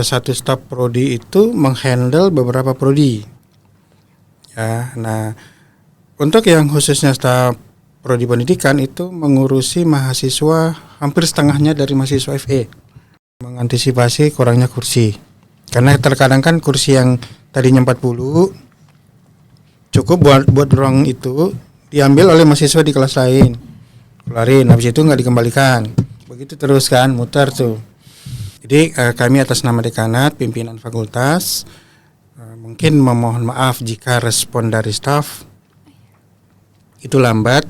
Satu staf prodi itu menghandle beberapa prodi. Ya, nah untuk yang khususnya staf prodi pendidikan itu mengurusi mahasiswa hampir setengahnya dari mahasiswa FE. Mengantisipasi kurangnya kursi. Karena terkadang kan kursi yang tadinya 40 cukup buat ruang itu diambil oleh mahasiswa di kelas lain. Keluarin, habis itu nggak dikembalikan. Begitu terus kan, muter tuh. Jadi kami atas nama dekanat, pimpinan fakultas mungkin memohon maaf jika respon dari staf itu lambat.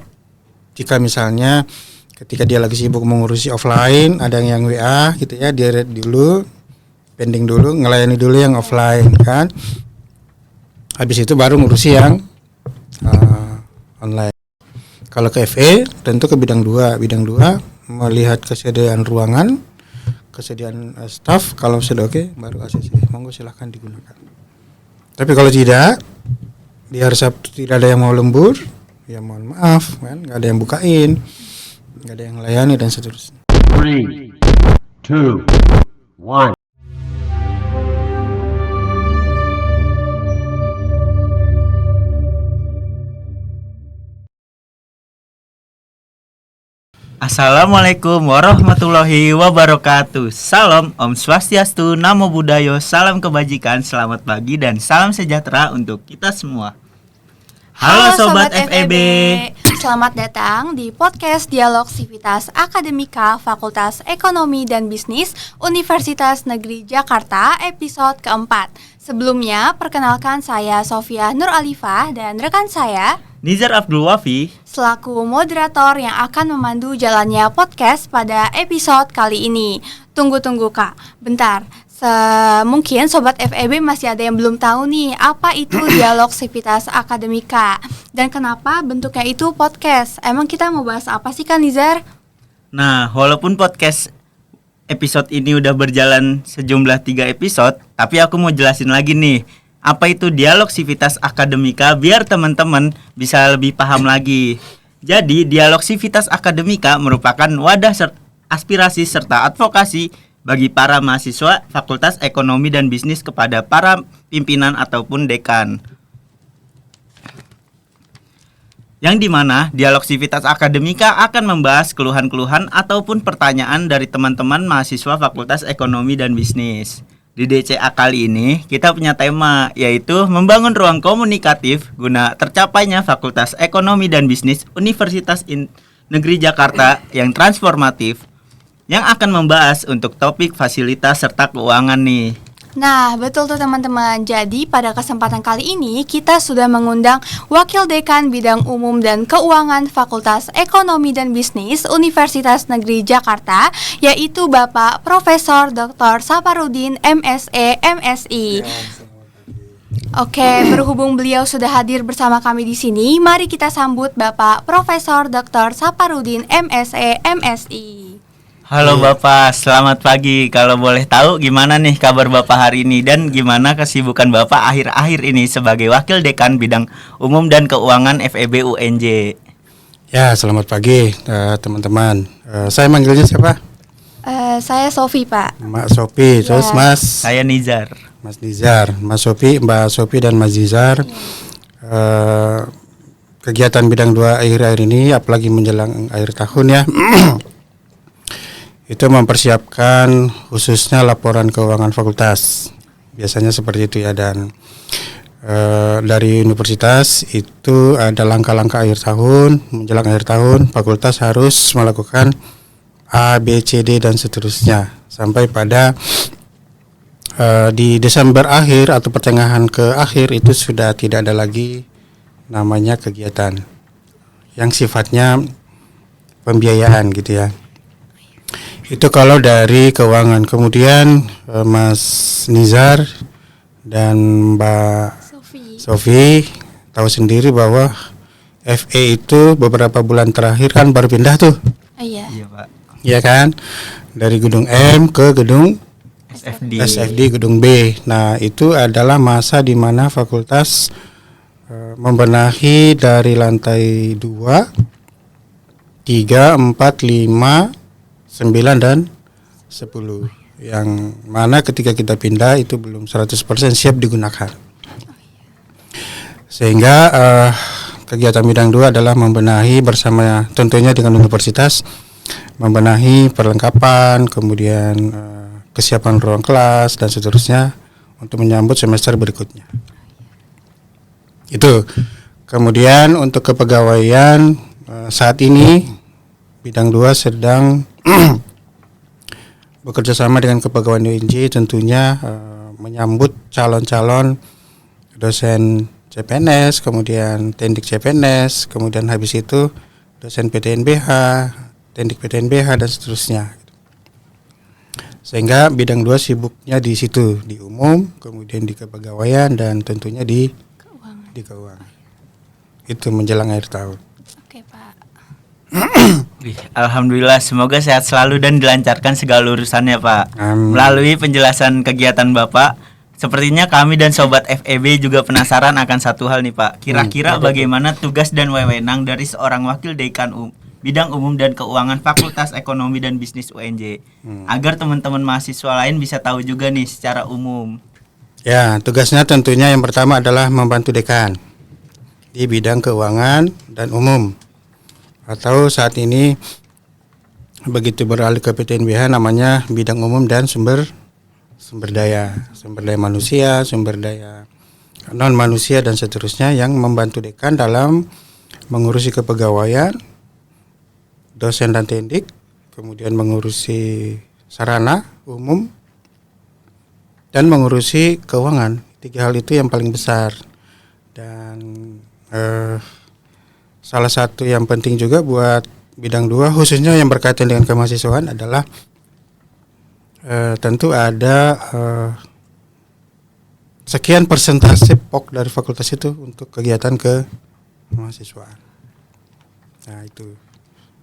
Jika misalnya ketika dia lagi sibuk mengurusi offline, ada yang WA gitu ya, dia read dulu, pending dulu, ngelayani dulu yang offline kan. Habis itu baru ngurusi yang online. Kalau ke FE tentu ke bidang 2 melihat kesediaan ruangan, kesediaan staf, kalau sudah oke baru ACC. Monggo silahkan digunakan. Tapi kalau tidak, di hari Sabtu tidak ada yang mau lembur, ya mohon maaf kan, nggak ada yang bukain, nggak ada yang layani dan seterusnya. 3, 2, 1. Assalamualaikum warahmatullahi wabarakatuh. Salam Om Swastiastu, Namo Buddhaya, salam kebajikan, selamat pagi dan salam sejahtera untuk kita semua. Halo Sobat FEB. Selamat datang di podcast Dialog Sivitas Akademika Fakultas Ekonomi dan Bisnis Universitas Negeri Jakarta episode keempat. Sebelumnya, perkenalkan saya Sofia Nur Alifah dan rekan saya Nizar Abdul Wafi selaku moderator yang akan memandu jalannya podcast pada episode kali ini. Tunggu Kak, bentar. Mungkin Sobat FEB masih ada yang belum tahu nih apa itu Dialog Sivitas Akademika dan kenapa bentuknya itu podcast. Emang kita mau bahas apa sih kan Nizar? Nah, walaupun podcast episode ini udah berjalan sejumlah 3 episode, tapi aku mau jelasin lagi nih apa itu Dialog Sivitas Akademika biar teman-teman bisa lebih paham lagi. Jadi, Dialog Sivitas Akademika merupakan wadah aspirasi serta advokasi bagi para mahasiswa Fakultas Ekonomi dan Bisnis kepada para pimpinan ataupun dekan. Yang dimana Dialog Sivitas Akademika akan membahas keluhan-keluhan ataupun pertanyaan dari teman-teman mahasiswa Fakultas Ekonomi dan Bisnis. Di DCA kali ini kita punya tema yaitu membangun ruang komunikatif guna tercapainya Fakultas Ekonomi dan Bisnis Universitas Negeri Jakarta yang transformatif, yang akan membahas untuk topik fasilitas serta keuangan nih. Nah, betul tuh teman-teman. Jadi pada kesempatan kali ini kita sudah mengundang Wakil Dekan Bidang Umum dan Keuangan Fakultas Ekonomi dan Bisnis Universitas Negeri Jakarta, yaitu Bapak Profesor Dr. Saparudin MSE MSI. Oke, berhubung beliau sudah hadir bersama kami di sini, mari kita sambut Bapak Profesor Dr. Saparudin MSE MSI. Halo Bapak, selamat pagi. Kalau boleh tahu gimana nih kabar Bapak hari ini dan gimana kesibukan Bapak akhir-akhir ini sebagai Wakil Dekan Bidang Umum dan Keuangan FEB UNJ? Ya, selamat pagi teman-teman. Saya manggilnya siapa? Saya Sofi, Pak. Mbak Sofi, terus Mas? Saya Nizar. Mas Nizar, Mas Sofi, Mbak Sofi dan Mas Nizar. Kegiatan bidang 2 akhir-akhir ini, apalagi menjelang akhir tahun ya, itu mempersiapkan khususnya laporan keuangan fakultas. Biasanya seperti itu ya, dan dari universitas itu ada langkah-langkah akhir tahun, menjelang akhir tahun fakultas harus melakukan A, B, C, D dan seterusnya sampai pada di Desember akhir atau pertengahan ke akhir itu sudah tidak ada lagi namanya kegiatan yang sifatnya pembiayaan gitu ya. Itu kalau dari keuangan. Kemudian Mas Nizar dan Mbak Sofi tahu sendiri bahwa FE itu beberapa bulan terakhir kan baru pindah tuh. Iya. Iya Pak. Iya kan? Dari gedung M ke gedung SFD gedung B. Nah, itu adalah masa di mana fakultas membenahi dari lantai 2, 3, 4, 5, 9 dan 10. yang mana ketika kita pindah itu belum 100% siap digunakan. Sehingga kegiatan bidang 2 adalah membenahi bersama tentunya dengan universitas, membenahi perlengkapan, kemudian kesiapan ruang kelas dan seterusnya untuk menyambut semester berikutnya. Itu. Kemudian untuk kepegawaian saat ini bidang 2 sedang bekerja sama dengan kepegawaian UNJ tentunya menyambut calon-calon dosen CPNS, kemudian tendik CPNS, kemudian habis itu dosen PTNBH, tendik PTNBH dan seterusnya. Sehingga bidang 2 sibuknya di situ, di umum, kemudian di kepegawaian dan tentunya di keuangan. Itu menjelang akhir tahun. Oke, Pak. Alhamdulillah, semoga sehat selalu dan dilancarkan segala urusannya, Pak. Amin. Melalui penjelasan kegiatan Bapak, sepertinya kami dan Sobat FEB juga penasaran akan satu hal nih, Pak. Kira-kira bagaimana tugas dan wewenang dari seorang wakil dekan bidang umum dan keuangan Fakultas Ekonomi dan Bisnis UNJ, agar teman-teman mahasiswa lain bisa tahu juga nih secara umum. Ya, tugasnya tentunya yang pertama adalah membantu dekan di bidang keuangan dan umum. Atau saat ini begitu beralih ke PTNBH namanya bidang umum dan sumber daya manusia, sumber daya non manusia dan seterusnya yang membantu dekan dalam mengurusi kepegawaian, dosen dan tendik, kemudian mengurusi sarana umum dan mengurusi keuangan. 3 hal itu yang paling besar. Dan salah satu yang penting juga buat bidang 2 khususnya yang berkaitan dengan kemahasiswaan adalah tentu ada sekian persentase POK dari fakultas itu untuk kegiatan kemahasiswaan. Nah itu.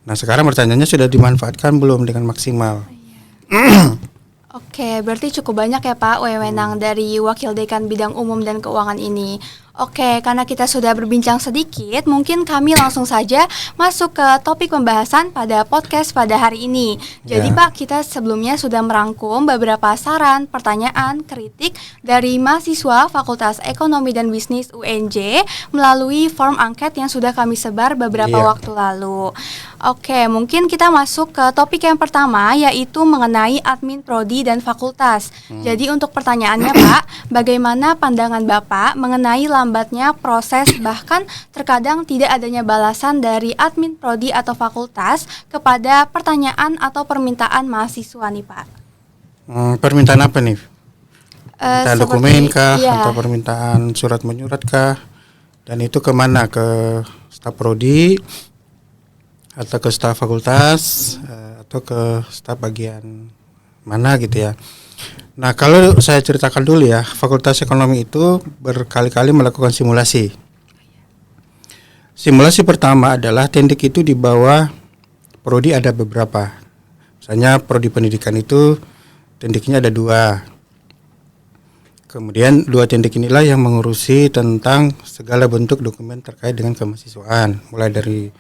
Nah sekarang pertanyaannya sudah dimanfaatkan belum dengan maksimal? Oke, berarti cukup banyak ya Pak wewenang dari Wakil Dekan Bidang Umum dan Keuangan ini. Oke, karena kita sudah berbincang sedikit, mungkin kami langsung saja masuk ke topik pembahasan pada podcast pada hari ini. Jadi Pak, kita sebelumnya sudah merangkum beberapa saran, pertanyaan, kritik dari mahasiswa Fakultas Ekonomi dan Bisnis UNJ melalui form angket yang sudah kami sebar beberapa waktu lalu. Oke, mungkin kita masuk ke topik yang pertama, yaitu mengenai admin prodi dan fakultas. Jadi untuk pertanyaannya Pak, bagaimana pandangan Bapak mengenai lambatnya proses bahkan terkadang tidak adanya balasan dari admin prodi atau fakultas kepada pertanyaan atau permintaan mahasiswa nih Pak? Permintaan apa nih? Permintaan dokumen kah? Iya. Atau permintaan surat menyurat kah? Dan itu kemana? Ke staf prodi? Atau ke staf fakultas? Atau ke staf bagian mana gitu ya? Nah kalau saya ceritakan dulu ya, Fakultas Ekonomi itu berkali-kali melakukan simulasi. Simulasi pertama adalah tendik itu di bawah prodi ada beberapa. Misalnya prodi pendidikan itu tendiknya ada 2. Kemudian 2 tendik inilah yang mengurusi tentang segala bentuk dokumen terkait dengan kemahasiswaan, mulai dari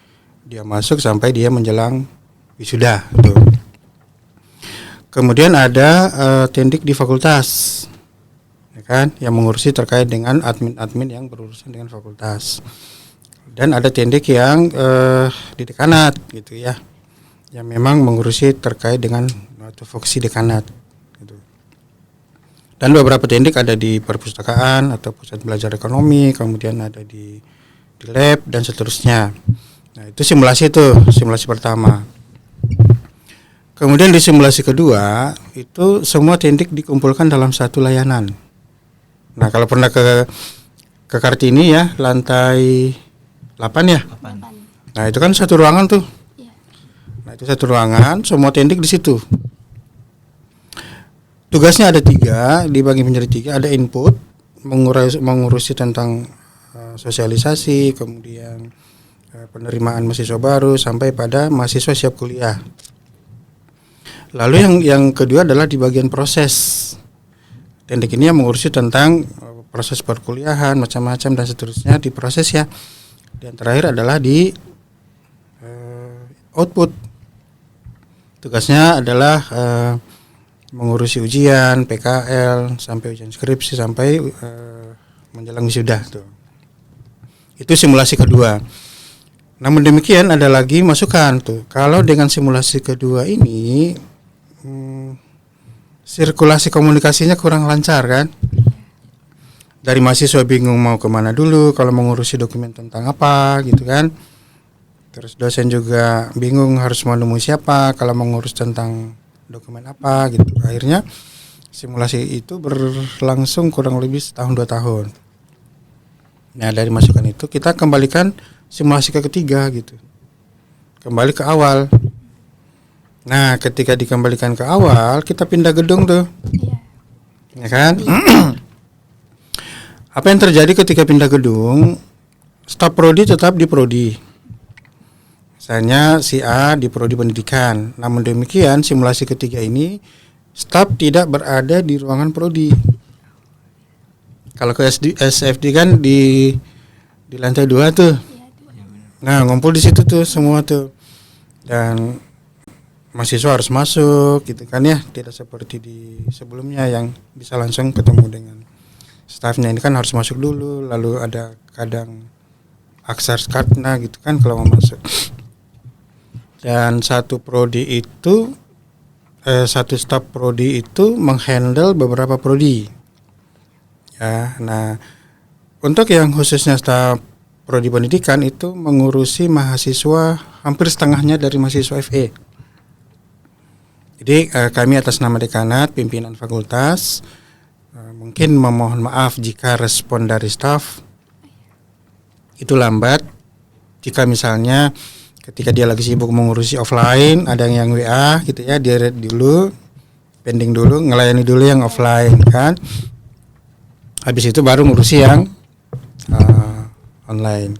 dia masuk sampai dia menjelang wisuda gitu. Kemudian ada tendik di fakultas, ya kan, yang mengurusi terkait dengan admin-admin yang berurusan dengan fakultas. Dan ada tendik yang di dekanat, gitu ya, yang memang mengurusi terkait dengan tupoksi dekanat. Gitu. Dan beberapa tendik ada di perpustakaan atau pusat belajar ekonomi, kemudian ada di lab dan seterusnya. Nah itu simulasi pertama. Kemudian di simulasi kedua itu semua tendik dikumpulkan dalam satu layanan. Nah kalau pernah ke Kartini ya, lantai 8 ya. 8. Nah itu kan satu ruangan tuh. Nah itu satu ruangan, semua tendik di situ. Tugasnya ada 3, dibagi menjadi 3. Ada input, mengurusi tentang sosialisasi, kemudian penerimaan mahasiswa baru sampai pada mahasiswa siap kuliah. Lalu yang kedua adalah di bagian proses. Tendik ini yang mengurusi tentang proses perkuliahan macam-macam dan seterusnya di proses ya. Dan terakhir adalah di output. Tugasnya adalah mengurusi ujian, PKL, sampai ujian skripsi, sampai menjelang wisuda tuh. Itu simulasi kedua. Namun demikian ada lagi masukan tuh. Kalau dengan simulasi kedua ini sirkulasi komunikasinya kurang lancar kan? Dari mahasiswa bingung mau kemana dulu, kalau mengurusi dokumen tentang apa gitu kan. Terus dosen juga bingung harus menemui siapa kalau mengurus tentang dokumen apa gitu. Akhirnya simulasi itu berlangsung kurang lebih setahun 2 tahun. Nah dari masukan itu kita kembalikan simulasi ketiga gitu. Kembali ke awal. Nah ketika dikembalikan ke awal kita pindah gedung tuh. Ya kan? Apa yang terjadi ketika pindah gedung? Staf prodi tetap di prodi. Misalnya si A di prodi pendidikan. Namun demikian simulasi ketiga ini staf tidak berada di ruangan prodi. Kalau ke SFD kan di lantai 2 tuh. Nah, ngumpul di situ tuh semua tuh. Dan mahasiswa harus masuk gitu kan ya, tidak seperti di sebelumnya yang bisa langsung ketemu dengan stafnya. Ini kan harus masuk dulu, lalu ada kadang akses kartna gitu kan kalau mau masuk. Dan satu staf prodi itu menghandle beberapa prodi. Ya, nah untuk yang khususnya staf prodi pendidikan itu mengurusi mahasiswa hampir setengahnya dari mahasiswa FE. Jadi kami atas nama dekanat, pimpinan fakultas mungkin memohon maaf jika respon dari staf itu lambat. Jika misalnya ketika dia lagi sibuk mengurusi offline, ada yang WA gitu ya, dia read dulu, pending dulu, ngelayani dulu yang offline kan. Habis itu baru ngurusi yang online.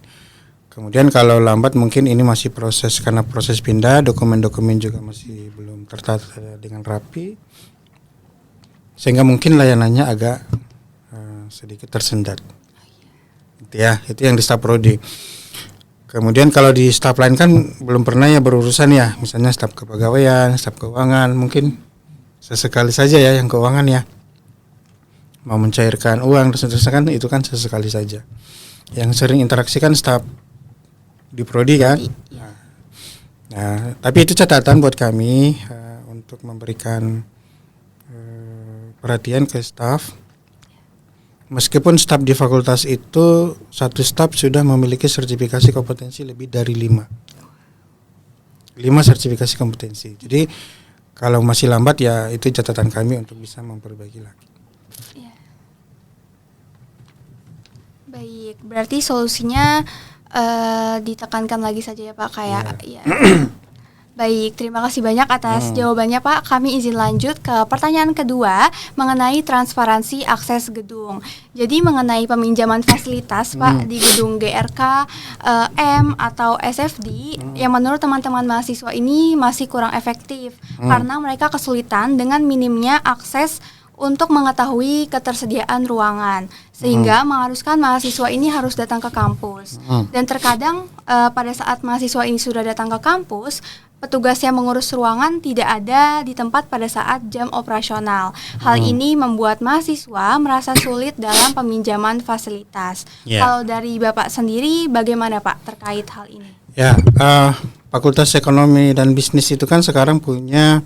Kemudian kalau lambat mungkin ini masih proses, karena proses pindah, dokumen-dokumen juga masih belum tertata dengan rapi, sehingga mungkin layanannya agak sedikit tersendat. Gitu ya, itu yang di staf prodi. Kemudian kalau di staf lain kan belum pernah ya berurusan ya, misalnya staf kepegawaian, staf keuangan, mungkin sesekali saja ya yang keuangan ya, mau mencairkan uang dan seterusnya kan itu kan sesekali saja. Yang sering interaksi kan staf di prodi kan. Nah, tapi itu catatan buat kami untuk memberikan perhatian ke staf. Meskipun staf di fakultas itu satu staf sudah memiliki sertifikasi kompetensi lebih dari 5 sertifikasi kompetensi. Jadi kalau masih lambat ya itu catatan kami untuk bisa memperbaiki lagi. Ya. Baik, berarti solusinya ditekankan lagi saja ya Pak, kayak ya. Baik, terima kasih banyak atas jawabannya Pak. Kami izin lanjut ke pertanyaan kedua mengenai transparansi akses gedung. Jadi mengenai peminjaman fasilitas Pak di gedung GRK, M atau SFD yang menurut teman-teman mahasiswa ini masih kurang efektif karena mereka kesulitan dengan minimnya akses untuk mengetahui ketersediaan ruangan, sehingga mengharuskan mahasiswa ini harus datang ke kampus. Dan terkadang pada saat mahasiswa ini sudah datang ke kampus, petugas yang mengurus ruangan tidak ada di tempat pada saat jam operasional. Hal ini membuat mahasiswa merasa sulit dalam peminjaman fasilitas. Kalau dari Bapak sendiri, bagaimana Pak terkait hal ini? Ya, Fakultas Ekonomi dan Bisnis itu kan sekarang punya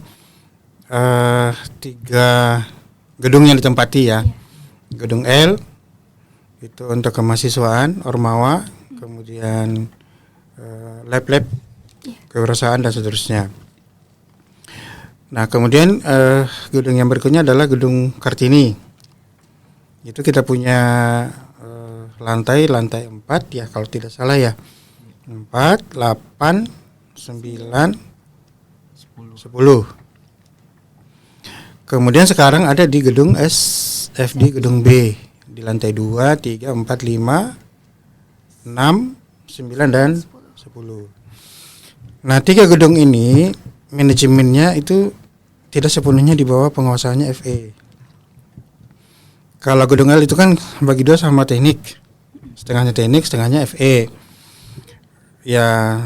3 gedung yang ditempati ya. Gedung L itu untuk kemahasiswaan, Ormawa, kemudian lab-lab kewirausahaan dan seterusnya. Nah kemudian gedung yang berikutnya adalah gedung Kartini. Itu kita punya lantai 4 ya kalau tidak salah ya. 4, 8, 9, 10. Kemudian sekarang ada di gedung SFD gedung B di lantai 2, 3, 4, 5, 6, 9 dan 10. Nah 3 gedung ini manajemennya itu tidak sepenuhnya di bawah penguasaannya FE. Kalau gedung L itu kan bagi 2 sama teknik, setengahnya teknik, setengahnya FE. Ya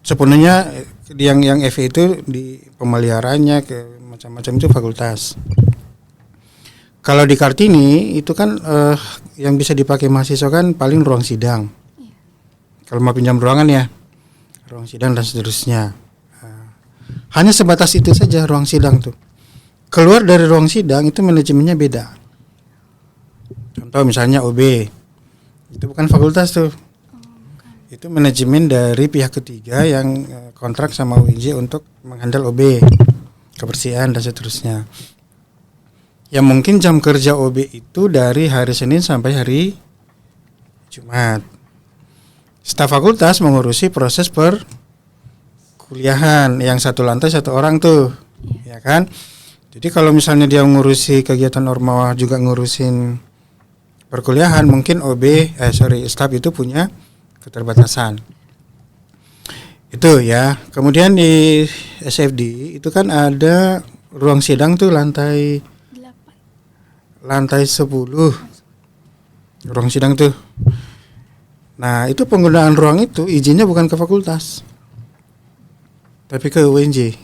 sepenuhnya yang FE itu di pemeliharaannya ke macam-macam itu fakultas. Kalau di Kartini itu kan yang bisa dipakai mahasiswa kan paling ruang sidang. Kalau mau pinjam ruangan ya, ruang sidang dan seterusnya. Hanya sebatas itu saja ruang sidang tuh. Keluar dari ruang sidang itu manajemennya beda. Contoh misalnya OB, itu bukan fakultas tuh. Itu manajemen dari pihak ketiga yang kontrak sama UIJ untuk menghandle OB, kebersihan dan seterusnya. Ya mungkin jam kerja OB itu dari hari Senin sampai hari Jumat. Staf fakultas mengurusi proses perkuliahan yang satu lantai satu orang tuh, ya kan? Jadi kalau misalnya dia mengurusi kegiatan ormawa juga ngurusin perkuliahan, mungkin staf itu punya keterbatasan. Itu ya. Kemudian di SFD itu kan ada ruang sidang tuh lantai 10 ruang sidang tuh. Nah itu penggunaan ruang itu izinnya bukan ke fakultas tapi ke UNJ.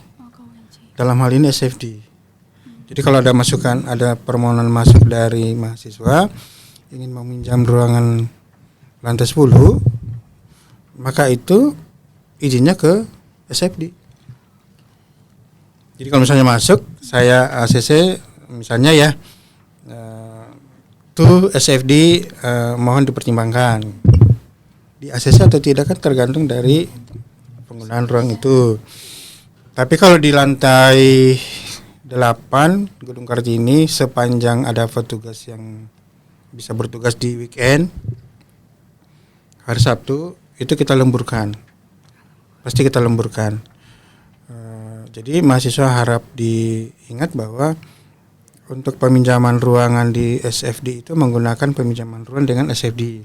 Dalam hal ini SFD. Jadi kalau ada masukan, ada permohonan masuk dari mahasiswa ingin meminjam ruangan lantai 10, maka itu izinnya ke SFD. Jadi kalau misalnya masuk saya ACC misalnya ya, tuh SFD mohon dipertimbangkan di ACC atau tidak kan tergantung dari penggunaan ruang itu. Tapi kalau di lantai 8 Gedung Kartini sepanjang ada petugas yang bisa bertugas di weekend, hari Sabtu itu kita lemburkan, pasti kita lemburkan. Jadi mahasiswa harap diingat bahwa untuk peminjaman ruangan di SFD itu menggunakan peminjaman ruang dengan SFD.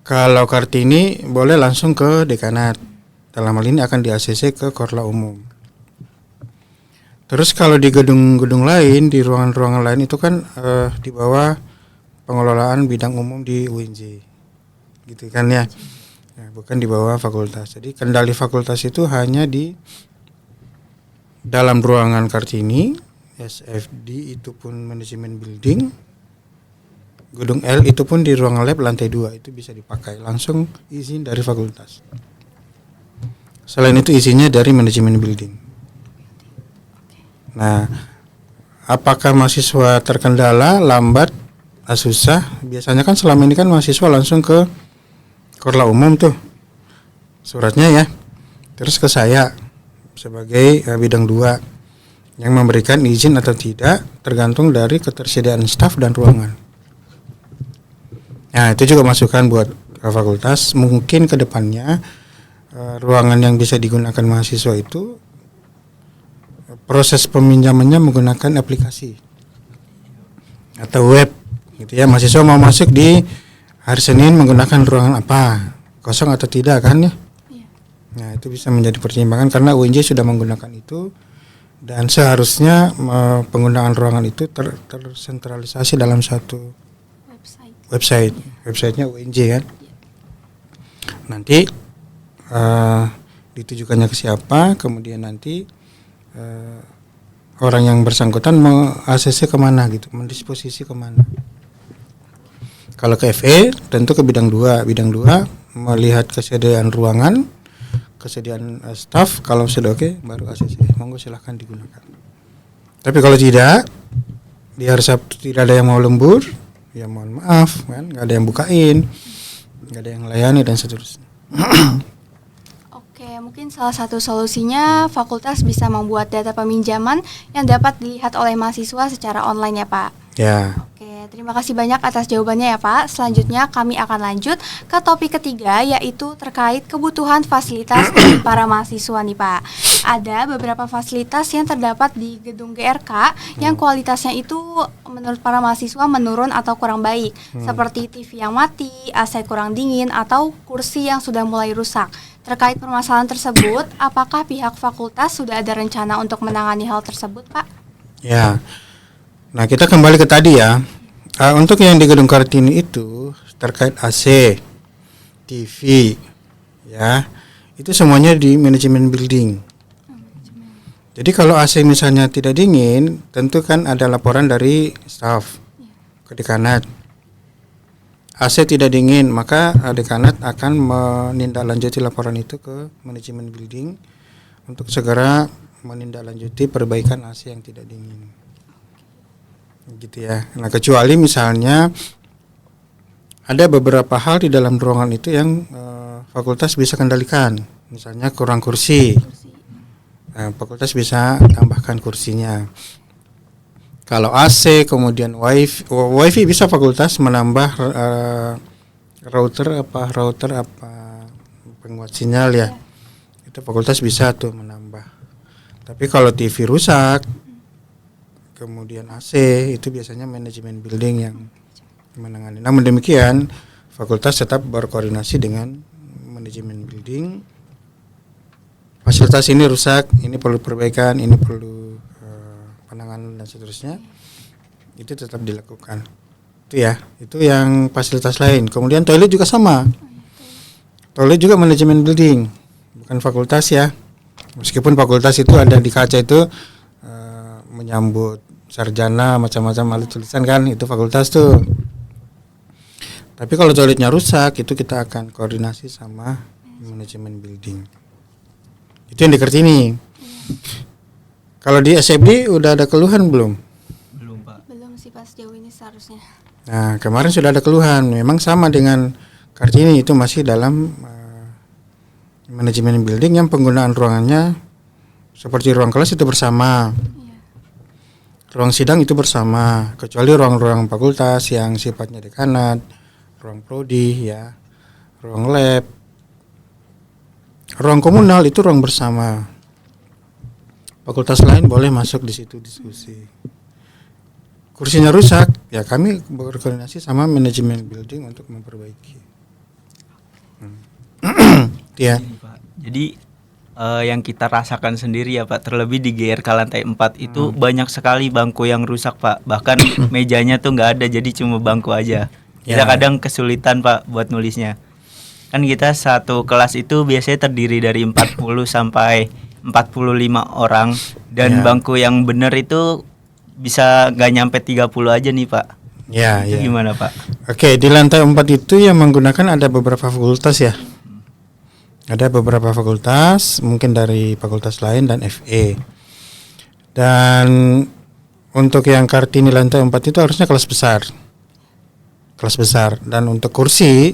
Kalau Kartini boleh langsung ke dekanat. Dalam hal ini akan di ACC ke Korla Umum. Terus kalau di gedung-gedung lain, di ruangan-ruangan lain itu kan di bawah pengelolaan bidang umum di UNJ. Gitu kan ya. Bukan di bawah fakultas. Jadi kendali fakultas itu hanya di dalam ruangan Kartini. SFD itu pun manajemen building, gedung L itu pun di ruang lab lantai 2 itu bisa dipakai langsung izin dari fakultas. Selain itu izinnya dari manajemen building. Nah, apakah mahasiswa terkendala, lambat, susah? Biasanya kan selama ini kan mahasiswa langsung ke Korla Umum tuh suratnya ya, terus ke saya sebagai bidang 2 yang memberikan izin atau tidak tergantung dari ketersediaan staf dan ruangan. Nah itu juga masukan buat fakultas. Mungkin ke depannya ruangan yang bisa digunakan mahasiswa itu proses peminjamannya menggunakan aplikasi atau web gitu ya. Mahasiswa mau masuk di hari Senin menggunakan ruangan apa, kosong atau tidak kan ya. Nah itu bisa menjadi pertimbangan karena UNJ sudah menggunakan itu. Dan seharusnya penggunaan ruangan itu tersentralisasi dalam satu websitenya UNJ kan. Nanti ditujukannya ke siapa, kemudian nanti orang yang bersangkutan meng-ACC kemana gitu, mendisposisi kemana. Kalau ke FE tentu ke bidang 2. Bidang 2 melihat kesediaan ruangan, kesediaan staf, kalau sudah oke baru ACC, monggo silahkan digunakan. Tapi kalau tidak, di hari Sabtu tidak ada yang mau lembur, ya mohon maaf kan, nggak ada yang bukain, nggak ada yang layani dan seterusnya. Oke, mungkin salah satu solusinya fakultas bisa membuat data peminjaman yang dapat dilihat oleh mahasiswa secara online ya Pak. Ya. Oke, terima kasih banyak atas jawabannya ya Pak. Selanjutnya kami akan lanjut ke topik ketiga, yaitu terkait kebutuhan fasilitas dari para mahasiswa nih Pak. Ada beberapa fasilitas yang terdapat di gedung GRK yang kualitasnya itu menurut para mahasiswa menurun atau kurang baik, seperti TV yang mati, AC kurang dingin, atau kursi yang sudah mulai rusak. Terkait permasalahan tersebut, apakah pihak fakultas sudah ada rencana untuk menangani hal tersebut Pak? Ya. Nah kita kembali ke tadi ya. Untuk yang di gedung Kartini itu terkait AC, TV, ya itu semuanya di manajemen building. Jadi kalau AC misalnya tidak dingin, tentu kan ada laporan dari staf ke dekanat. AC tidak dingin, maka dekanat akan menindaklanjuti laporan itu ke manajemen building untuk segera menindaklanjuti perbaikan AC yang tidak dingin. Gitu ya. Nah, kecuali misalnya ada beberapa hal di dalam ruangan itu yang fakultas bisa kendalikan, misalnya kurang kursi. Nah, fakultas bisa tambahkan kursinya. Kalau AC kemudian wifi bisa fakultas menambah router apa penguat sinyal ya. Itu fakultas bisa tuh menambah. Tapi kalau TV rusak kemudian AC itu biasanya manajemen building yang menangani. Namun demikian fakultas tetap berkoordinasi dengan manajemen building. Fasilitas ini rusak, ini perlu perbaikan, ini perlu penanganan dan seterusnya. Itu tetap dilakukan. Itu ya, itu yang fasilitas lain. Kemudian toilet juga sama. Toilet juga manajemen building, bukan fakultas ya. Meskipun fakultas itu ada di kaca itu menyambut sarjana macam-macam alat tulisan kan, itu fakultas tuh. Tapi kalau toiletnya rusak, itu kita akan koordinasi sama manajemen building. Itu yang di Kartini. Kalau di SFD udah ada keluhan belum? Belum, Pak. Belum sih pas jauh ini seharusnya. Nah, kemarin sudah ada keluhan. Memang sama dengan Kartini, itu masih dalam manajemen building yang penggunaan ruangannya seperti ruang kelas itu bersama. Ruang sidang itu bersama, kecuali ruang-ruang fakultas yang sifatnya dekanat, ruang prodi ya, ruang lab. Ruang komunal itu ruang bersama. Fakultas lain boleh masuk di situ diskusi. Kursinya rusak, ya kami berkoordinasi sama manajemen building untuk memperbaiki. Ya. Jadi yang kita rasakan sendiri ya Pak, terlebih di GRK lantai 4 itu banyak sekali bangku yang rusak Pak. Bahkan mejanya tuh nggak ada, jadi cuma bangku aja. Kita kadang kesulitan Pak buat nulisnya. Kan kita satu kelas itu biasanya terdiri dari 40 sampai 45 orang dan bangku yang benar itu bisa nggak nyampe 30 aja nih Pak. Ya, Itu gimana Pak? Oke, di lantai 4 itu yang menggunakan ada beberapa fakultas ya. Ada beberapa fakultas, mungkin dari fakultas lain dan FE. Dan untuk yang Kartini lantai 4 itu harusnya kelas besar. Kelas besar. Dan untuk kursi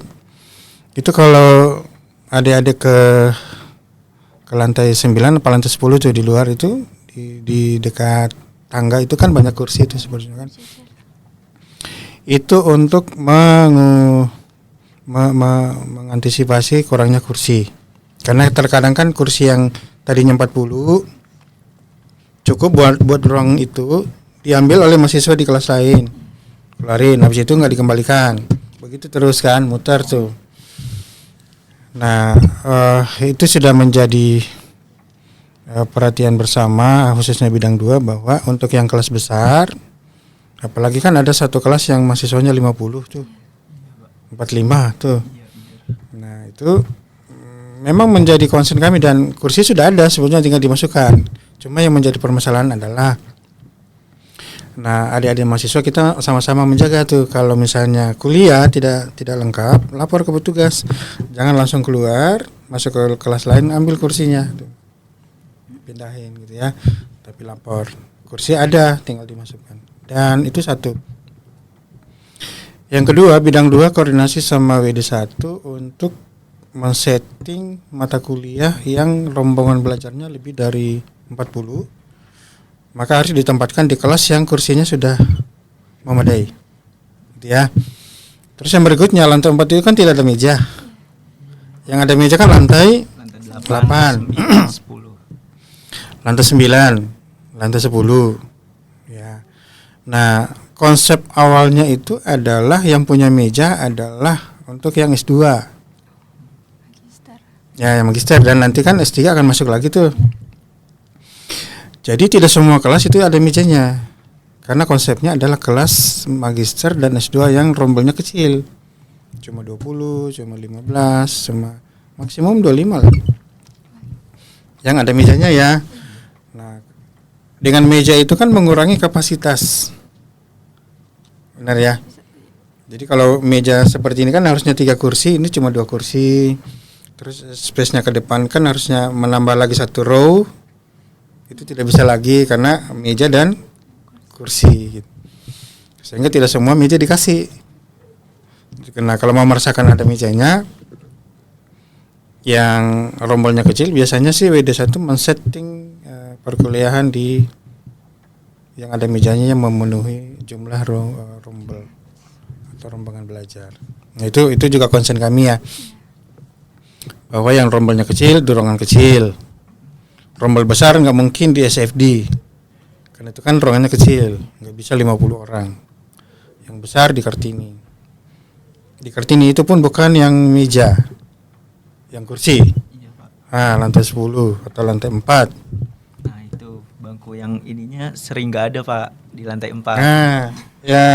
itu kalau adik-adik ke lantai 9 atau lantai 10 tuh di luar itu di dekat tangga itu kan banyak kursi itu sebenarnya kan. Itu untuk mengantisipasi kurangnya kursi. Karena terkadang kan kursi yang tadinya 40 cukup buat ruang itu diambil oleh mahasiswa di kelas lain. Keluarin, habis itu nggak dikembalikan. Begitu terus kan, muter tuh. Nah, itu sudah menjadi perhatian bersama khususnya bidang 2 bahwa untuk yang kelas besar, apalagi kan ada satu kelas yang mahasiswanya 50 tuh, 45 tuh. Nah itu memang menjadi concern kami dan kursi sudah ada sebetulnya tinggal dimasukkan. Cuma yang menjadi permasalahan adalah, nah adik-adik mahasiswa kita sama-sama menjaga tuh kalau misalnya kuliah tidak lengkap, lapor ke petugas, jangan langsung keluar masuk ke kelas lain ambil kursinya, tuh. Pindahin gitu ya, tapi lapor kursi ada tinggal dimasukkan. Dan itu satu. Yang kedua, bidang 2 koordinasi sama WD1 untuk men-setting mata kuliah yang rombongan belajarnya lebih dari 40. Maka harus ditempatkan di kelas yang kursinya sudah memadai. Gitu ya. Terus yang berikutnya lantai 4 itu kan tidak ada meja. Yang ada meja kan lantai 8, 10. Lantai 9, lantai 10. Ya. Nah, konsep awalnya itu adalah yang punya meja adalah untuk yang S2. Ya, yang magister dan nanti kan S3 akan masuk lagi tuh. Jadi tidak semua kelas itu ada mejanya. Karena konsepnya adalah kelas magister dan S2 yang rombelnya kecil. Cuma 20, cuma 15, cuma maksimum 25 lah. yang ada mejanya ya. Nah, dengan meja itu kan mengurangi kapasitas, benar ya. Jadi kalau meja seperti ini kan harusnya 3 kursi, ini cuma 2 kursi. Terus space-nya ke depan kan harusnya menambah lagi 1 row. Itu tidak bisa lagi karena meja dan kursi gitu. Sehingga tidak semua meja dikasih. Nah, kalau mau merasakan ada mejanya yang rombolnya kecil, biasanya sih WD1 men-setting perkuliahan di yang ada mejanya yang memenuhi jumlah rombel atau rombongan belajar. Nah, itu juga concern kami ya. Bahwa yang rombolnya kecil, ruangan kecil. Rombel besar nggak mungkin di SFD. Karena itu kan ruangannya kecil, nggak bisa 50 orang. Yang besar di Kartini. Di Kartini itu pun bukan yang meja, yang kursi. Iya, Pak. Lantai 10 atau lantai 4. Nah, itu bangku yang ininya sering nggak ada, Pak, di lantai 4. Nah, ya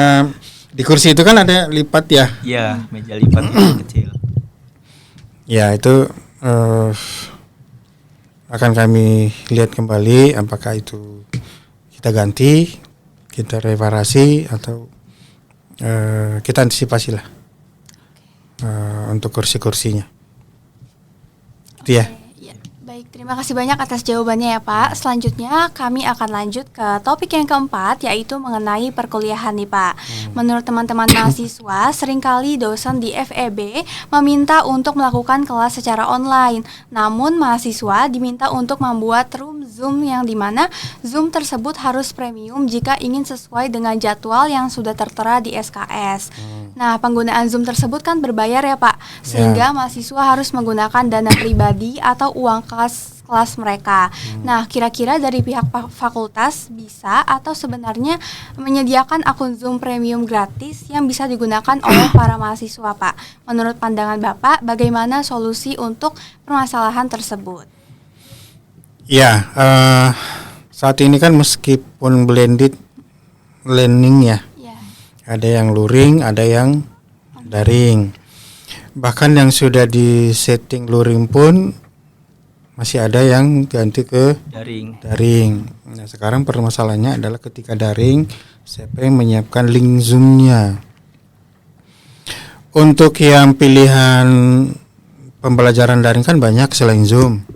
di kursi itu kan ada lipat ya. Iya, meja lipat itu kecil. Ya, itu akan kami lihat kembali apakah itu kita ganti, kita reparasi atau kita antisipasi lah untuk kursi-kursinya. Itu ya. Ya, baik, terima kasih banyak atas jawabannya ya Pak. Selanjutnya kami akan lanjut ke topik yang keempat, yaitu mengenai perkuliahan nih Pak. Menurut teman-teman mahasiswa, seringkali dosen di FEB meminta untuk melakukan kelas secara online. Namun mahasiswa diminta untuk membuat room Zoom yang dimana Zoom tersebut harus premium jika ingin sesuai dengan jadwal yang sudah tertera di SKS. Nah, penggunaan Zoom tersebut kan berbayar ya Pak, sehingga mahasiswa harus menggunakan dana pribadi atau uang kelas mereka. Nah, kira-kira dari pihak fakultas bisa atau sebenarnya menyediakan akun Zoom premium gratis yang bisa digunakan oleh para mahasiswa Pak. Menurut pandangan Bapak, bagaimana solusi untuk permasalahan tersebut? Ya, saat ini kan meskipun blended learning ya, ada yang luring, ada yang daring. Bahkan yang sudah di setting luring pun masih ada yang ganti ke daring. Nah, sekarang permasalahannya adalah ketika daring, siapa yang menyiapkan link Zoom-nya? Untuk yang pilihan pembelajaran daring kan banyak selain Zoom.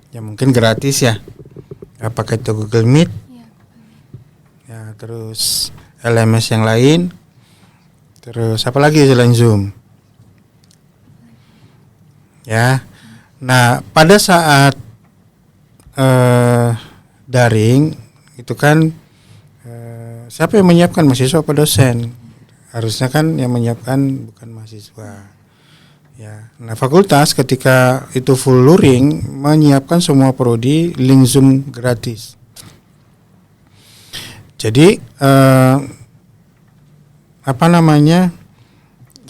Ya mungkin gratis ya. Apakah itu Google Meet? Ya, terus LMS yang lain. Terus apa lagi selain Zoom? Ya. Nah, pada saat daring itu kan siapa yang menyiapkan, mahasiswa atau dosen? Harusnya kan yang menyiapkan bukan mahasiswa. Ya. Nah, fakultas ketika itu full luring menyiapkan semua prodi link Zoom gratis. Jadi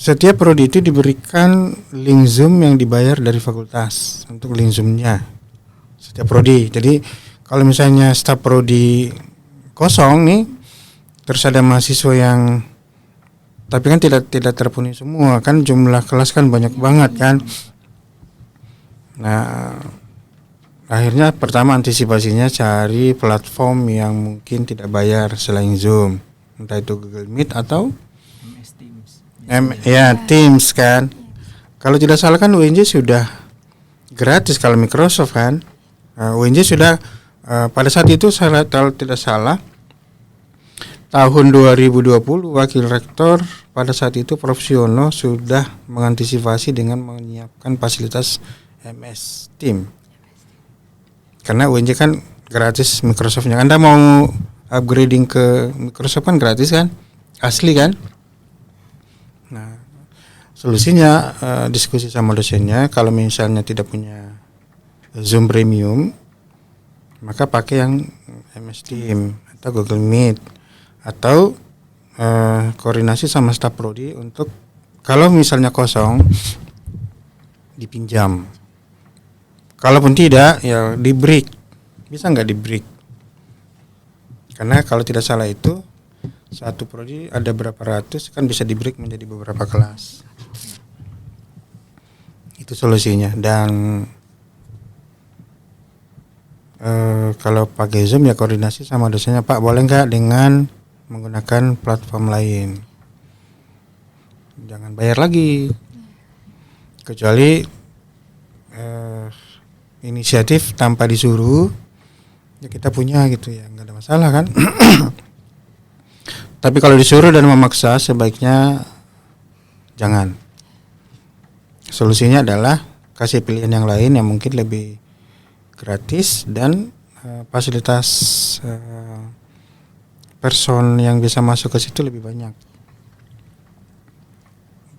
setiap prodi itu diberikan link Zoom yang dibayar dari fakultas untuk link Zoom-nya. Setiap prodi. Jadi kalau misalnya staf prodi kosong nih, terus ada mahasiswa yang tapi kan tidak terpenuhi semua, kan jumlah kelas kan banyak banget kan. Nah, akhirnya pertama antisipasinya cari platform yang mungkin tidak bayar selain Zoom, entah itu Google Meet atau Teams kan. Kalau tidak salah kan UNJ sudah gratis, kalau Microsoft kan. UNJ sudah pada saat itu kalau tidak salah tahun 2020 Wakil Rektor pada saat itu Prof. Siono sudah mengantisipasi dengan menyiapkan fasilitas MS Team. Karena UNJ kan gratis Microsoft-nya. Anda mau upgrading ke Microsoft kan gratis kan? Asli kan? Nah, solusinya diskusi sama dosennya, kalau misalnya tidak punya Zoom Premium, maka pakai yang MS Team atau Google Meet, atau koordinasi sama staf prodi untuk kalau misalnya kosong dipinjam. Kalaupun tidak ya di break. Bisa nggak di break? Karena kalau tidak salah itu satu prodi ada berapa ratus, kan bisa di break menjadi beberapa kelas. Itu solusinya. Dan kalau pakai Zoom ya koordinasi sama dosennya, Pak boleh nggak dengan menggunakan platform lain, jangan bayar lagi, kecuali inisiatif tanpa disuruh ya kita punya gitu ya, nggak ada masalah kan. Tapi kalau disuruh dan memaksa sebaiknya jangan. Solusinya adalah kasih pilihan yang lain yang mungkin lebih gratis dan fasilitas person yang bisa masuk ke situ lebih banyak.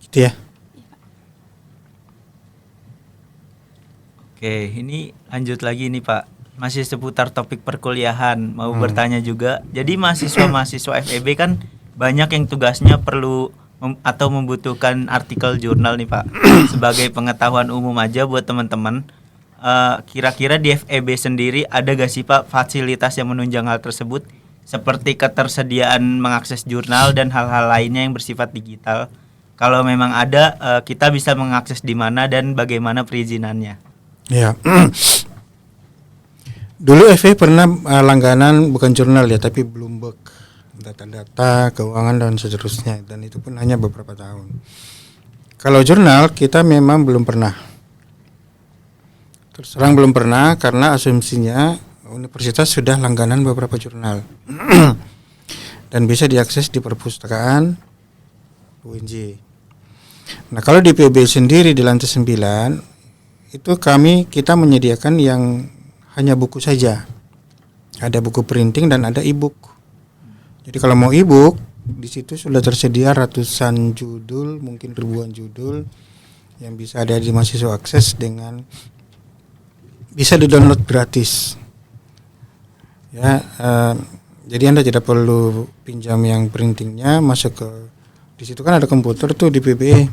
Gitu ya. Oke, ini lanjut lagi nih Pak. Masih seputar topik perkuliahan, mau bertanya juga. Jadi mahasiswa-mahasiswa FEB kan banyak yang tugasnya perlu atau membutuhkan artikel jurnal nih Pak. Sebagai pengetahuan umum aja buat teman-teman, kira-kira di FEB sendiri ada gak sih Pak fasilitas yang menunjang hal tersebut? Seperti ketersediaan mengakses jurnal dan hal-hal lainnya yang bersifat digital. Kalau memang ada, kita bisa mengakses di mana dan bagaimana perizinannya? Ya. Dulu FE pernah langganan bukan jurnal ya, tapi Bloomberg, data-data keuangan dan seterusnya, dan itu pun hanya beberapa tahun. Kalau jurnal kita memang belum pernah. Terus terang belum pernah karena asumsinya universitas sudah langganan beberapa jurnal dan bisa diakses di perpustakaan UNJ. Nah kalau di PB sendiri di lantai 9 itu kita menyediakan yang hanya buku saja. Ada buku printing dan ada e-book. Jadi kalau mau e-book di situ sudah tersedia ratusan judul, mungkin ribuan judul yang bisa ada di mahasiswa akses dengan bisa di-download gratis. Ya, jadi Anda tidak perlu pinjam yang printingnya, masuk ke di situ kan ada komputer tuh di PBE.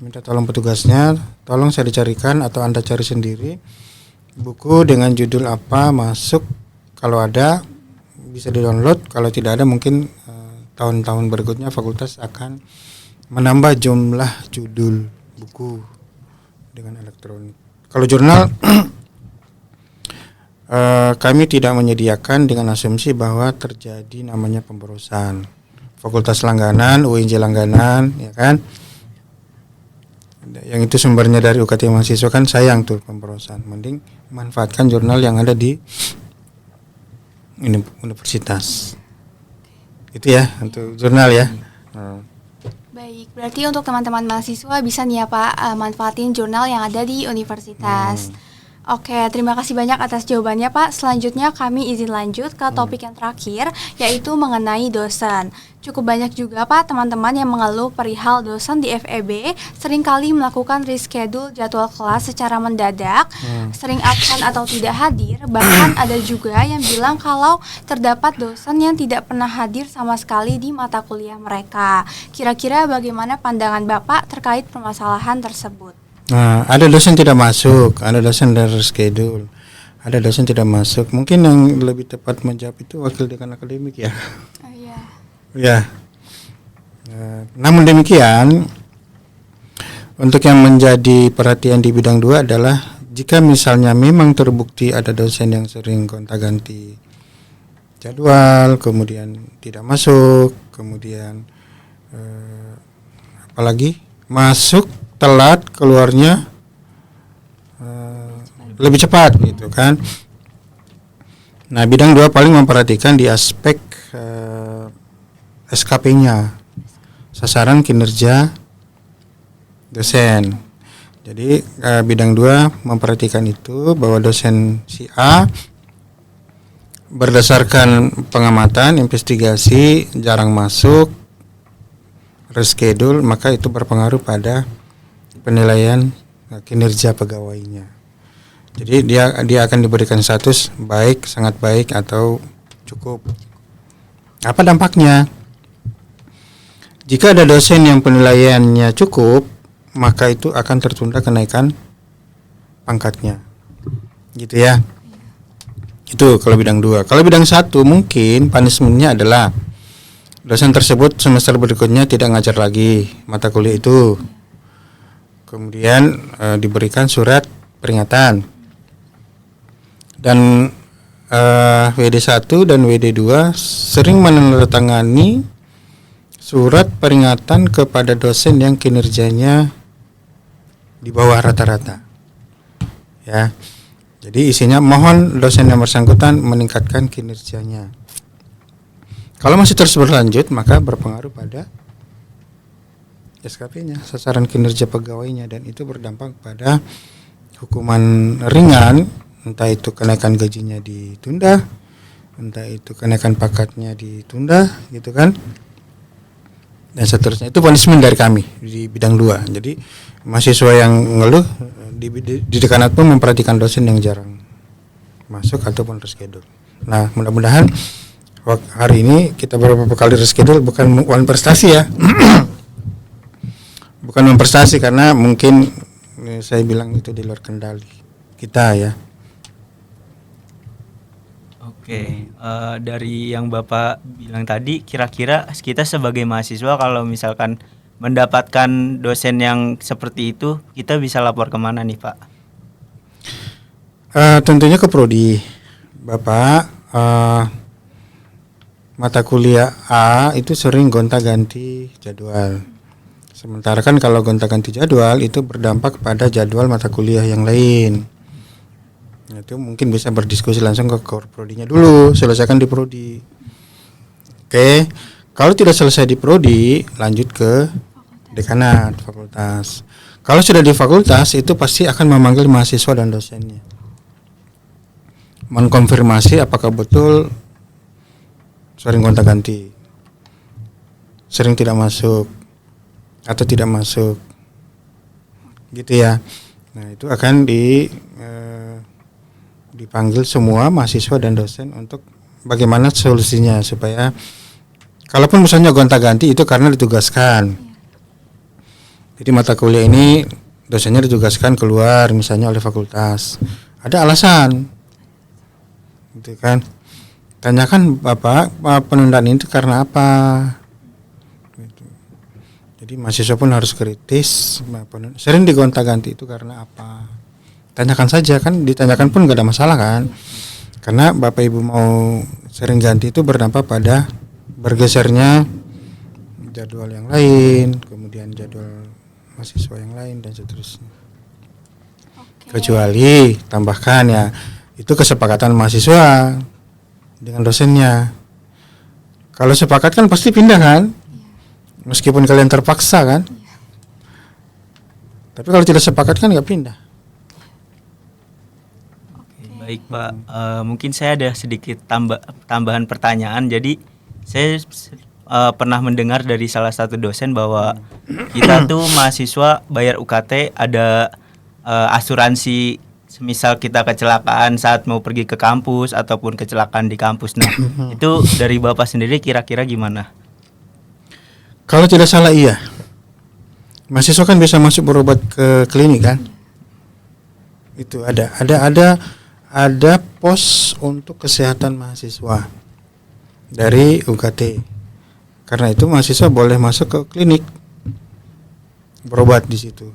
Minta tolong petugasnya, tolong saya dicarikan atau Anda cari sendiri buku dengan judul apa, masuk, kalau ada bisa di-download, kalau tidak ada mungkin tahun-tahun berikutnya fakultas akan menambah jumlah judul buku dengan elektronik. Kalau jurnal kami tidak menyediakan dengan asumsi bahwa terjadi namanya pemborosan. Fakultas langganan, UNJ langganan, ya kan? Yang itu sumbernya dari UKT mahasiswa kan sayang tuh pemborosan. Mending manfaatkan jurnal yang ada di universitas. Itu ya untuk jurnal ya. Baik, berarti untuk teman-teman mahasiswa bisa nih ya Pak manfaatin jurnal yang ada di universitas. Oke, terima kasih banyak atas jawabannya Pak. Selanjutnya kami izin lanjut ke topik yang terakhir, yaitu mengenai dosen. Cukup banyak juga Pak teman-teman yang mengeluh perihal dosen di FEB seringkali melakukan reschedule jadwal kelas secara mendadak, sering absen atau tidak hadir. Bahkan ada juga yang bilang kalau terdapat dosen yang tidak pernah hadir sama sekali di mata kuliah mereka. Kira-kira bagaimana pandangan Bapak terkait permasalahan tersebut? Nah, ada dosen tidak masuk, ada dosen dari reschedule, ada dosen tidak masuk. Mungkin yang lebih tepat menjawab itu wakil dekan akademik ya. Oh, iya. Ya. Namun demikian, untuk yang menjadi perhatian di bidang 2 adalah jika misalnya memang terbukti ada dosen yang sering gonta-ganti jadwal, kemudian tidak masuk, kemudian apalagi masuk telat, keluarnya lebih cepat gitu kan. Nah, bidang 2 paling memperhatikan di aspek SKP-nya, sasaran kinerja dosen. Jadi bidang 2 memperhatikan itu bahwa dosen si A berdasarkan pengamatan, investigasi, jarang masuk, reschedule, maka itu berpengaruh pada penilaian kinerja pegawainya. Jadi dia akan diberikan status baik, sangat baik atau cukup. Apa dampaknya? Jika ada dosen yang penilaiannya cukup, maka itu akan tertunda kenaikan pangkatnya. Gitu ya. Itu kalau bidang 2. Kalau bidang 1 mungkin punishment-nya adalah dosen tersebut semester berikutnya tidak ngajar lagi mata kuliah itu. Kemudian diberikan surat peringatan. Dan WD1 dan WD2 sering menandatangani surat peringatan kepada dosen yang kinerjanya di bawah rata-rata. Ya. Jadi isinya mohon dosen yang bersangkutan meningkatkan kinerjanya. Kalau masih terus berlanjut maka berpengaruh pada SKP-nya, sasaran kinerja pegawainya, dan itu berdampak pada hukuman ringan, entah itu kenaikan gajinya ditunda, entah itu kenaikan pangkatnya ditunda, gitu kan, dan seterusnya. Itu punishment dari kami di bidang 2. Jadi mahasiswa yang ngeluh di dekanat pun memperhatikan dosen yang jarang masuk ataupun reschedule. Nah, mudah-mudahan hari ini kita beberapa kali reschedule bukan prestasi ya. Bukan memprestasi karena mungkin saya bilang itu di luar kendali kita ya. Oke, dari yang Bapak bilang tadi, kira-kira kita sebagai mahasiswa kalau misalkan mendapatkan dosen yang seperti itu, kita bisa lapor kemana nih Pak? Tentunya ke prodi, Bapak. Mata kuliah A itu sering gonta-ganti jadwal. Sementara kan kalau gonta-ganti jadwal itu berdampak pada jadwal mata kuliah yang lain. Itu mungkin bisa berdiskusi langsung ke core prodinya dulu, selesaikan di prodi. Oke, kalau tidak selesai di prodi, lanjut ke dekanat fakultas. Kalau sudah di fakultas itu pasti akan memanggil mahasiswa dan dosennya, mengkonfirmasi apakah betul sering gonta-ganti, sering tidak masuk atau tidak masuk, gitu ya. Nah itu akan dipanggil semua mahasiswa dan dosen untuk bagaimana solusinya supaya kalaupun misalnya gonta-ganti itu karena ditugaskan. Jadi mata kuliah ini dosennya ditugaskan keluar misalnya oleh fakultas, ada alasan, gitu kan. Tanyakan Bapak penundaan itu karena apa. Jadi mahasiswa pun harus kritis, sering digonta-ganti itu karena apa. Tanyakan saja, kan ditanyakan pun gak ada masalah kan. Karena Bapak Ibu mau sering ganti itu berdampak pada bergesernya jadwal yang lain, kemudian jadwal mahasiswa yang lain dan seterusnya. Kecuali tambahkan ya, itu kesepakatan mahasiswa dengan dosennya. Kalau sepakat kan pasti pindah kan? Meskipun kalian terpaksa kan, tapi kalau tidak sepakat kan nggak pindah. Baik Pak, mungkin saya ada sedikit tambahan pertanyaan. Jadi saya pernah mendengar dari salah satu dosen bahwa kita tuh mahasiswa bayar UKT ada asuransi, semisal kita kecelakaan saat mau pergi ke kampus ataupun kecelakaan di kampus. Nah itu dari Bapak sendiri kira-kira gimana? Kalau tidak salah iya, mahasiswa kan bisa masuk berobat ke klinik kan? Itu ada pos untuk kesehatan mahasiswa dari UKT. Karena itu mahasiswa boleh masuk ke klinik berobat di situ.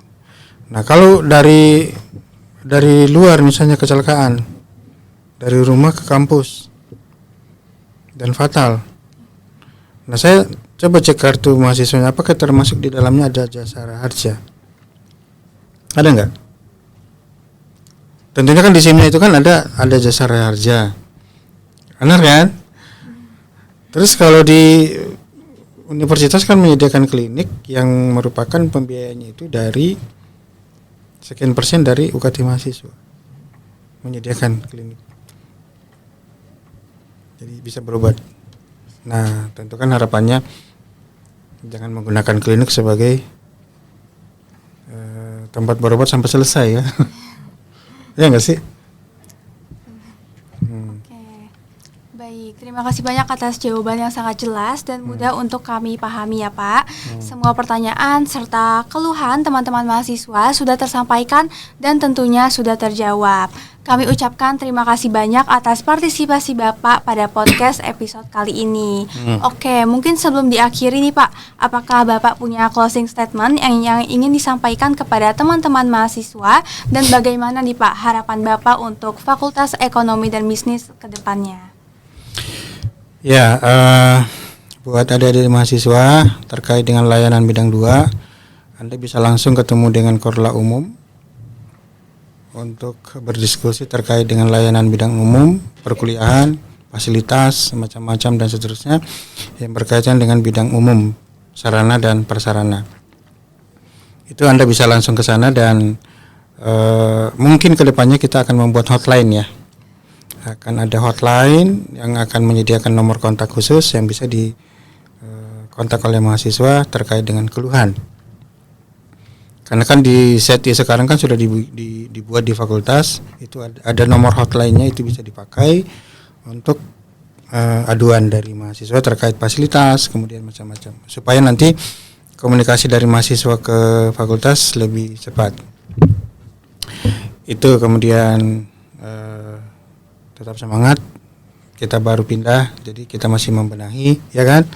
Nah kalau dari luar misalnya kecelakaan dari rumah ke kampus dan fatal. Nah saya coba cek kartu mahasiswanya, apakah termasuk di dalamnya ada jasara harja? Ada nggak? Tentunya kan di sini itu kan ada jasara harja, benar kan? Terus kalau di universitas kan menyediakan klinik yang merupakan pembiayaannya itu dari sekian persen dari UKT mahasiswa, menyediakan klinik, jadi bisa berobat. Nah, tentu kan harapannya jangan menggunakan klinik sebagai tempat berobat sampai selesai ya. Ya nggak sih? Oke, baik. Baik, terima kasih banyak atas jawaban yang sangat jelas dan mudah untuk kami pahami ya Pak. Semua pertanyaan serta keluhan teman-teman mahasiswa sudah tersampaikan dan tentunya sudah terjawab. Kami ucapkan terima kasih banyak atas partisipasi Bapak pada podcast episode kali ini. Oke, mungkin sebelum diakhiri nih Pak, apakah Bapak punya closing statement yang ingin disampaikan kepada teman-teman mahasiswa dan bagaimana nih Pak harapan Bapak untuk Fakultas Ekonomi dan Bisnis ke depannya? Ya, buat adik-adik mahasiswa terkait dengan layanan bidang 2, Anda bisa langsung ketemu dengan Korla Umum untuk berdiskusi terkait dengan layanan bidang umum, perkuliahan, fasilitas, macam-macam dan seterusnya yang berkaitan dengan bidang umum, sarana dan prasarana. Itu Anda bisa langsung ke sana dan mungkin kedepannya kita akan membuat hotline ya. Akan ada hotline yang akan menyediakan nomor kontak khusus yang bisa dikontak oleh mahasiswa terkait dengan keluhan. Karena kan di SETI sekarang kan sudah dibuat di fakultas, itu ada nomor hotline-nya, itu bisa dipakai untuk aduan dari mahasiswa terkait fasilitas, kemudian macam-macam. Supaya nanti komunikasi dari mahasiswa ke fakultas lebih cepat. Itu kemudian tetap semangat, kita baru pindah, jadi kita masih membenahi, ya kan?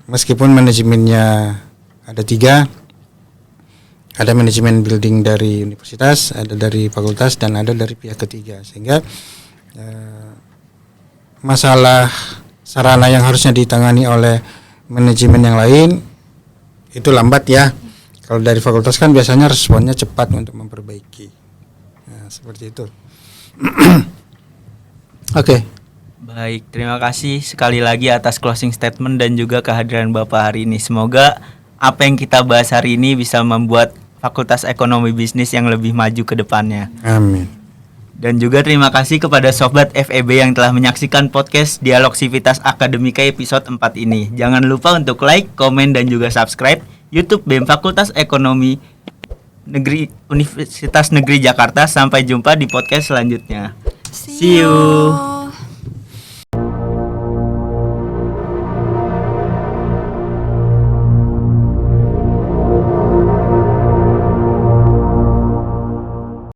Meskipun manajemennya ada 3, ada manajemen building dari universitas, ada dari fakultas, dan ada dari pihak ketiga, sehingga masalah sarana yang harusnya ditangani oleh manajemen yang lain itu lambat ya. Kalau dari fakultas kan biasanya responnya cepat untuk memperbaiki. Nah, seperti itu. Oke. Baik, terima kasih sekali lagi atas closing statement dan juga kehadiran Bapak hari ini. Semoga apa yang kita bahas hari ini bisa membuat Fakultas Ekonomi Bisnis yang lebih maju ke depannya. Amin. Dan juga terima kasih kepada Sobat FEB yang telah menyaksikan podcast Dialog Civitas Akademika episode 4 ini. Jangan lupa untuk like, komen, dan juga subscribe YouTube BEM Fakultas Ekonomi Universitas Negeri Jakarta. Sampai jumpa di podcast selanjutnya. See you.